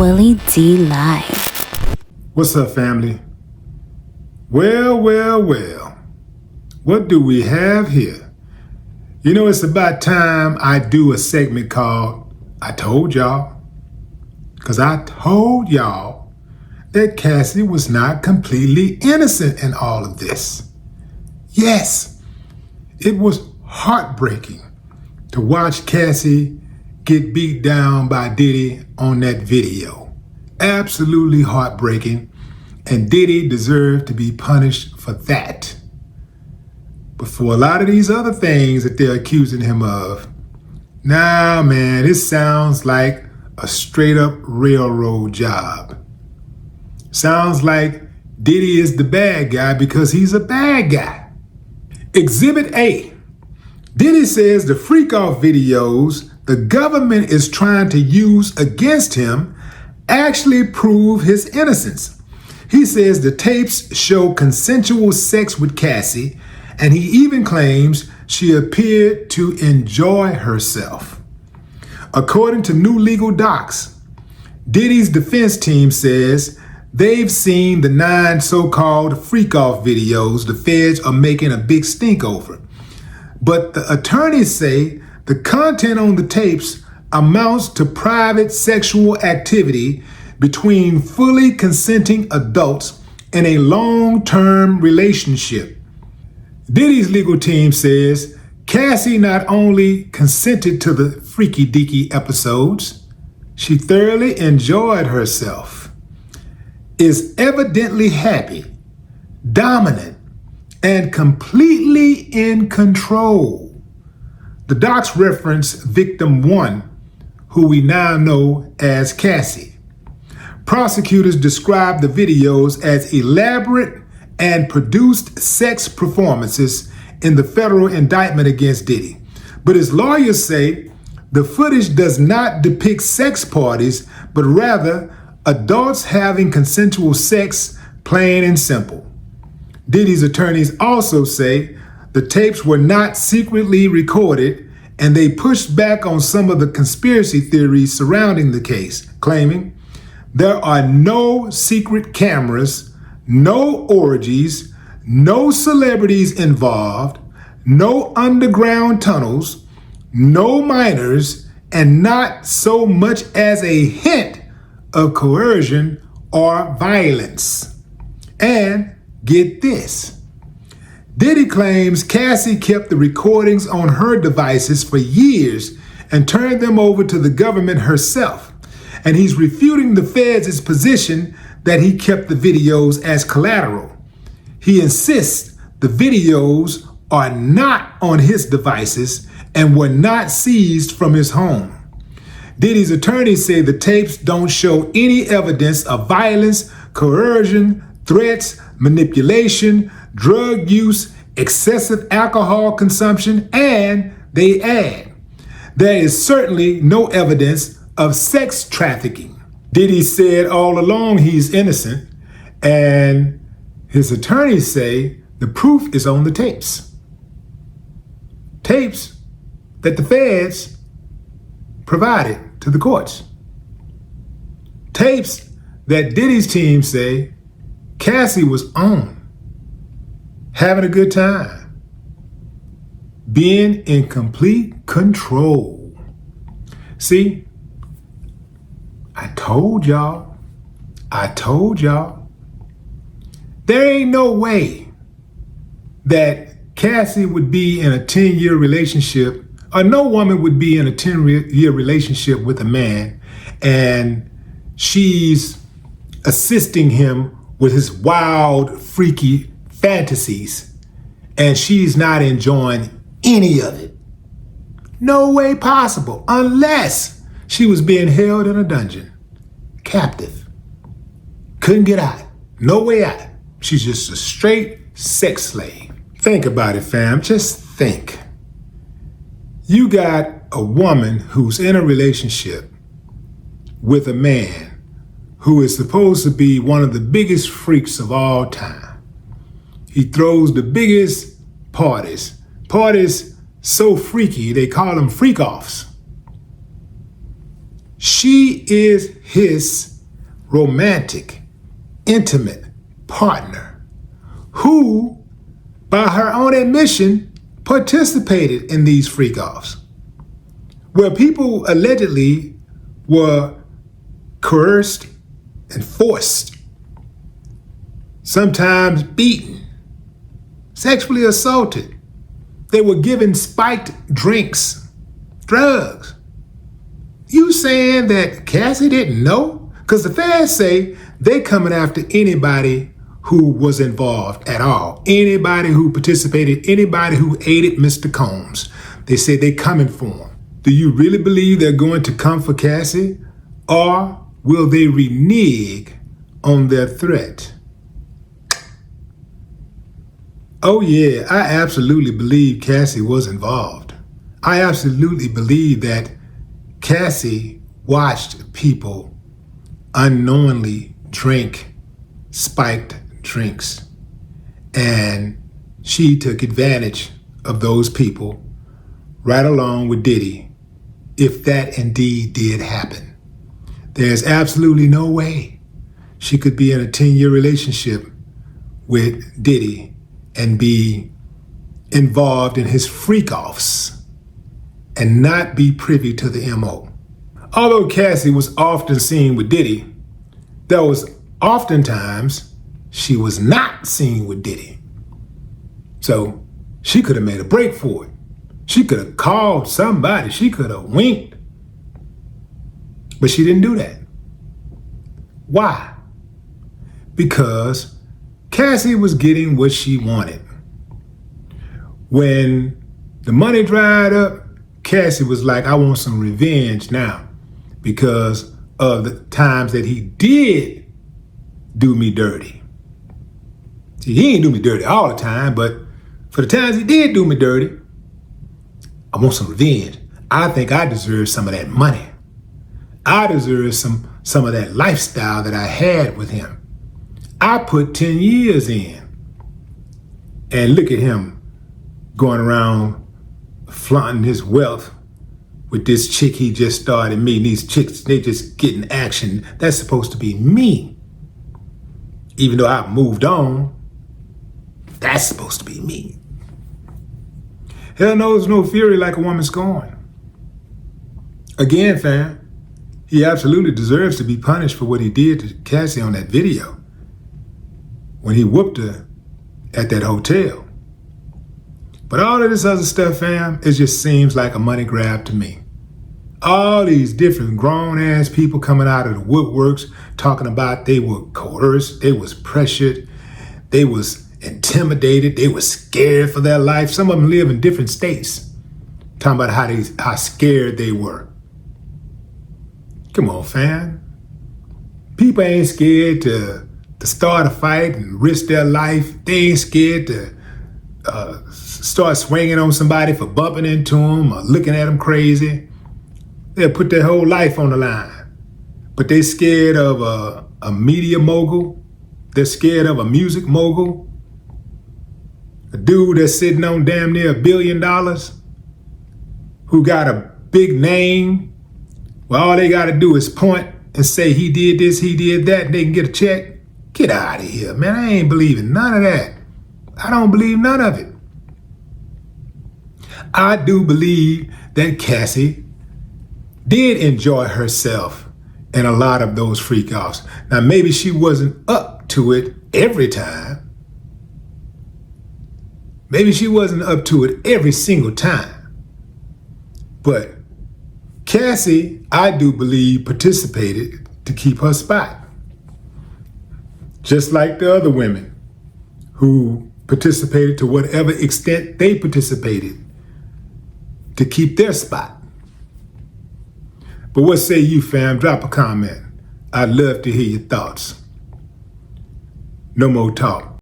Willie D Live. What's up, family? Well. What do we have here? You know, it's about time I do a segment called I Told Y'all. Because I told y'all that Cassie was not completely innocent in all of this. Yes, it was heartbreaking to watch Cassie get beat down by Diddy on that video. Absolutely heartbreaking, and Diddy deserved to be punished for that. But for a lot of these other things that they're accusing him of, nah, man, it sounds like a straight up railroad job. Sounds like Diddy is the bad guy because he's a bad guy. Exhibit A. Diddy says the freak-off videos the government is trying to use against him actually prove his innocence. He says the tapes show consensual sex with Cassie, and he even claims she appeared to enjoy herself. According to new legal docs, Diddy's defense team says they've seen the 9 so-called freak-off videos the feds are making a big stink over. But the attorneys say the content on the tapes amounts to private sexual activity between fully consenting adults in a long-term relationship. Diddy's legal team says Cassie not only consented to the freaky deaky episodes, she thoroughly enjoyed herself, is evidently happy, dominant, and completely in control. The docs reference victim 1, who we now know as Cassie. Prosecutors describe the videos as elaborate and produced sex performances in the federal indictment against Diddy. But his lawyers say the footage does not depict sex parties, but rather adults having consensual sex, plain and simple. Diddy's attorneys also say the tapes were not secretly recorded, and they pushed back on some of the conspiracy theories surrounding the case, claiming there are no secret cameras, no orgies, no celebrities involved, no underground tunnels, no minors, and not so much as a hint of coercion or violence. And get this, Diddy claims Cassie kept the recordings on her devices for years and turned them over to the government herself. And he's refuting the feds' position that he kept the videos as collateral. He insists the videos are not on his devices and were not seized from his home. Diddy's attorneys say the tapes don't show any evidence of violence, coercion, threats, manipulation, drug use, excessive alcohol consumption, and they add, there is certainly no evidence of sex trafficking. Diddy said all along he's innocent, and his attorneys say the proof is on the tapes. Tapes that the feds provided to the courts. Tapes that Diddy's team say Cassie was on, having a good time, being in complete control. See, I told y'all. There ain't no way that Cassie would be in a 10-year relationship, or no woman would be in a 10-year relationship with a man, and she's assisting him with his wild, freaky fantasies, and she's not enjoying any of it. No way possible, unless she was being held in a dungeon, captive. Couldn't get out, no way out. She's just a straight sex slave. Think about it, fam, just think. You got a woman who's in a relationship with a man who is supposed to be one of the biggest freaks of all time. He throws the biggest parties so freaky they call them freak-offs. She is his romantic, intimate partner who, by her own admission, participated in these freak-offs, where people allegedly were coerced and forced, sometimes beaten, sexually assaulted. They were given spiked drinks, drugs. You saying that Cassie didn't know? Because the feds say they coming after anybody who was involved at all. Anybody who participated, anybody who aided Mr. Combs. They say they coming for him. Do you really believe they're going to come for Cassie? Or will they renege on their threat? Oh yeah, I absolutely believe Cassie was involved. I absolutely believe that Cassie watched people unknowingly drink spiked drinks, and she took advantage of those people right along with Diddy, if that indeed did happen. There's absolutely no way she could be in a 10-year relationship with Diddy and be involved in his freak-offs and not be privy to the MO. Although Cassie was often seen with Diddy, there was oftentimes she was not seen with Diddy. So she could have made a break for it. She could have called somebody. She could have winked. But she didn't do that. Why? Because Cassie was getting what she wanted. When the money dried up, Cassie was like, I want some revenge now because of the times that he did do me dirty. See, he ain't do me dirty all the time, but for the times he did do me dirty, I want some revenge. I think I deserve some of that money. I deserve some of that lifestyle that I had with him. I put 10 years in. And look at him going around flaunting his wealth with this chick he just started meeting. These chicks, they just getting action. That's supposed to be me. Even though I've moved on, that's supposed to be me. Hell knows no fury like a woman scorned. Again, fam, he absolutely deserves to be punished for what he did to Cassie on that video when he whooped her at that hotel. But all of this other stuff, fam, it just seems like a money grab to me. All these different grown-ass people coming out of the woodworks talking about they were coerced, they was pressured, they was intimidated, they were scared for their life. Some of them live in different states, talking about how scared they were. Come on, fam. People ain't scared to start a fight and risk their life. They ain't scared to start swinging on somebody for bumping into them or looking at them crazy. They'll put their whole life on the line. But they scared of a media mogul. They're scared of a music mogul. A dude that's sitting on damn near $1 billion, who got a big name. Well, all they got to do is point and say he did this, he did that, and they can get a check. Get out of here, man. I ain't believing none of that. I don't believe none of it. I do believe that Cassie did enjoy herself in a lot of those freak-offs. Now, maybe she wasn't up to it every time. Maybe she wasn't up to it every single time. But Cassie, I do believe, participated to keep her spot. Just like the other women who participated to whatever extent they participated to keep their spot. But what say you, fam? Drop a comment. I'd love to hear your thoughts. No more talk.